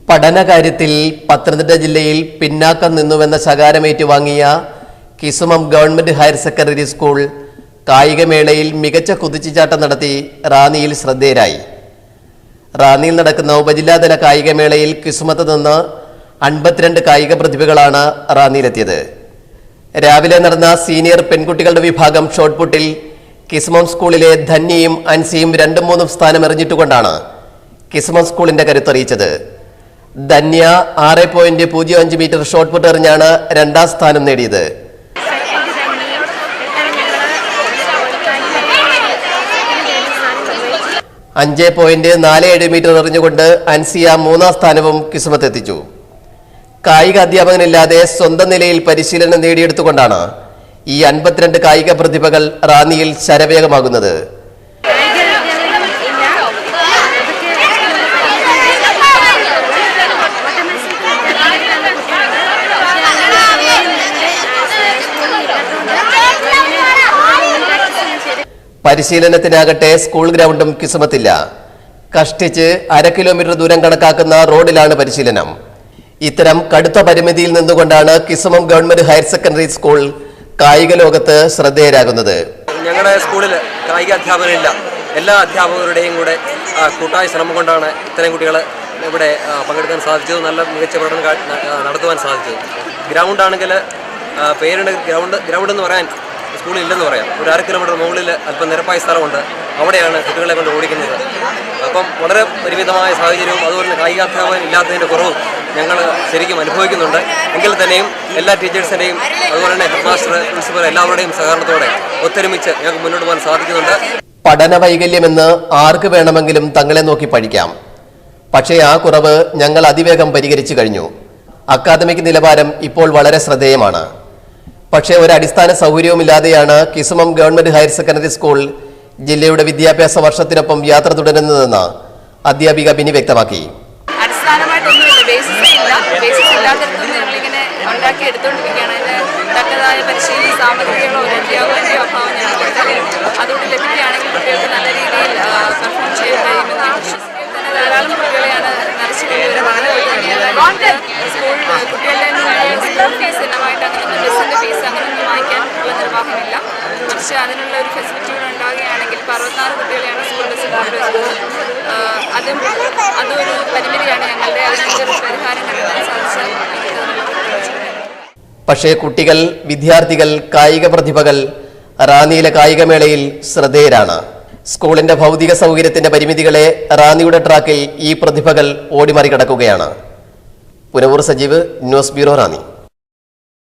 പഠനകാര്യത്തിൽ പത്തനംതിട്ട ജില്ലയിൽ പിന്നാക്കം നിന്നുവെന്ന ശകാരമേറ്റുവാങ്ങിയ Kisumam government higher secondary school കായികമേളയിൽ മികച്ച കുതിച്ചുചാട്ടം നടത്തി റാന്നിയിൽ ശ്രദ്ധേയരായി. റാന്നിയിൽ നടക്കുന്ന ഉപജില്ലാതല കായികമേളയിൽ കിസുമത്ത് നിന്ന് 52 കായിക പ്രതിഭകളാണ് റാന്നിയിലെത്തിയത്. രാവിലെ നടന്ന സീനിയർ പെൺകുട്ടികളുടെ വിഭാഗം ഷോട്ട്പുട്ടിൽ കിസുമം സ്കൂളിലെ ധന്യയും അൻസിയും 2-3 സ്ഥാനം എറിഞ്ഞിട്ടുകൊണ്ടാണ് കിസുമം സ്കൂളിന്റെ കരുത്തറിയിച്ചത്. ധന്യ 6.05 മീറ്റർ ഷോട്ട്പുട്ട് എറിഞ്ഞാണ് 2ാം സ്ഥാനം നേടിയത്. അഞ്ച് 5.47 മീറ്റർ എറിഞ്ഞുകൊണ്ട് അൻസിയ 3ാം സ്ഥാനവും കിസുമത്ത് എത്തിച്ചു. കായിക അധ്യാപകനില്ലാതെ സ്വന്തം നിലയിൽ പരിശീലനം നേടിയെടുത്തുകൊണ്ടാണ് ഈ 52 കായിക പ്രതിഭകൾ റാന്നിയിൽ ശരവേഗമാകുന്നത്. പരിശീലനത്തിനാകട്ടെ സ്കൂൾ ഗ്രൗണ്ടും കിസുമത്തില്ല. കഷ്ടിച്ച് 1/2 കിലോമീറ്റർ ദൂരം കണക്കാക്കുന്ന റോഡിലാണ് പരിശീലനം. ഇത്തരം കടുത്ത പരിമിതിയിൽ നിന്നുകൊണ്ടാണ് Kisumam government higher secondary school കായിക ലോകത്ത് ശ്രദ്ധേയരാകുന്നത്. ഞങ്ങളുടെ സ്കൂളിൽ കായിക അധ്യാപകരില്ല. എല്ലാ അധ്യാപകരുടെയും കൂടെ കൂട്ടായ ശ്രമം കൊണ്ടാണ് ഇത്രയും കുട്ടികൾ ഇവിടെ പങ്കെടുക്കാൻ സാധിച്ചത്. നല്ല മികച്ച പഠനം നടത്തുവാൻ സാധിച്ചത്. ഗ്രൗണ്ടാണെങ്കിൽ പേരുണ്ട് ഗ്രൗണ്ട് എന്ന് പറയാൻ സ്കൂളില്ലെന്ന് പറയാം. ഒരു 1/2 കിലോമീറ്റർ മുകളിൽ അല്പം നിരപ്പായ സ്ഥലമുണ്ട്. അവിടെയാണ് കുട്ടികളെ കൊണ്ട് ഓടിക്കുന്നത്. അപ്പം വളരെ പരിമിതമായ സാഹചര്യവും അതുപോലെ തന്നെ കായികാധ്യാപകൻ ഇല്ലാത്തതിൻ്റെ കുറവും ഞങ്ങൾ ശരിക്കും അനുഭവിക്കുന്നുണ്ട്. എങ്കിൽ തന്നെയും എല്ലാ ടീച്ചേഴ്സിൻ്റെയും അതുപോലെ തന്നെ ഹെഡ് മാസ്റ്റർ, പ്രിൻസിപ്പൽ എല്ലാവരുടെയും സഹകരണത്തോടെ ഒത്തൊരുമിച്ച് ഞങ്ങൾക്ക് മുന്നോട്ട് പോകാൻ സാധിക്കുന്നുണ്ട്. പഠന വൈകല്യമെന്ന് ആർക്ക് വേണമെങ്കിലും തങ്ങളെ നോക്കി പഠിക്കാം. പക്ഷേ ആ കുറവ് ഞങ്ങൾ അതിവേഗം പരിഹരിച്ചു കഴിഞ്ഞു. അക്കാദമിക് നിലവാരം ഇപ്പോൾ വളരെ ശ്രദ്ധേയമാണ്. പക്ഷേ ഒരു അടിസ്ഥാന സൗകര്യവുമില്ലാതെയാണ് Kisumam government higher secondary school ജില്ലയുടെ വിദ്യാഭ്യാസ വർഷത്തിനൊപ്പം യാത്ര തുടരുന്നതെന്ന് അധ്യാപിക ബിനി വ്യക്തമാക്കി. അടിസ്ഥാനമായിട്ടൊന്നുമില്ല, ബേസിസ് ഇല്ലാത്തടത്തും ഞങ്ങളിങ്ങനെ ഉണ്ടാക്കി എടുത്തുകൊണ്ടിരിക്കുകയാണ്. അതിന് തക്കതായ പരിശീലന സാമഗ്രികളോ ഒരു അധ്യാപകൻ്റെയോ അഭാവം ഞങ്ങൾക്കുണ്ട്. അതുകൊണ്ട് ലഭിക്കുകയാണെങ്കിൽ കുട്ടികൾക്ക് നല്ല രീതിയിൽ പെർഫോം ചെയ്യാൻ കഴിയുമെന്ന് ഞാൻ വിശ്വസിക്കുന്നു. തന്നെ ധാരാളം കുട്ടികളെയാണ് നരച്ചുകൊണ്ടുവരെ വളരെ സ്കൂൾ കുട്ടികളുടെ സ്കൂൾ ഫീസ് ഇനമായിട്ട് അങ്ങനെയൊന്നും ബസ്സിൻ്റെ ഫീസ് അങ്ങനെയൊന്നും വാങ്ങിക്കാൻ ഉള്ള നിർവാഹമില്ല. പക്ഷേ അതിനുള്ള ഒരു ഫെസിലിറ്റി കൂടെ ഉണ്ടാകുകയാണെങ്കിൽ 64 കുട്ടികളെയാണ് സ്കൂൾ ബസ്സിൽ കൊണ്ടുവരുന്നത്. അതൊരു പരിമിതിയാണ് ഞങ്ങളുടെ. അതിനൊരു പരിഹാരം കണ്ടെത്താൻ സാധിച്ചാൽ. പക്ഷേ കുട്ടികൾ, വിദ്യാർത്ഥികൾ, കായിക പ്രതിഭകൾ റാന്നിയിലെ കായികമേളയിൽ ശ്രദ്ധേയരാണ്. സ്കൂളിന്റെ ഭൗതിക സൗകര്യത്തിന്റെ പരിമിതികളെ റാന്നിയുടെ ട്രാക്കിൽ ഈ പ്രതിഭകൾ ഓടിമറികടക്കുകയാണ്. പുനവൂർ സജീവ്, ന്യൂസ് ബ്യൂറോ, റാന്നി.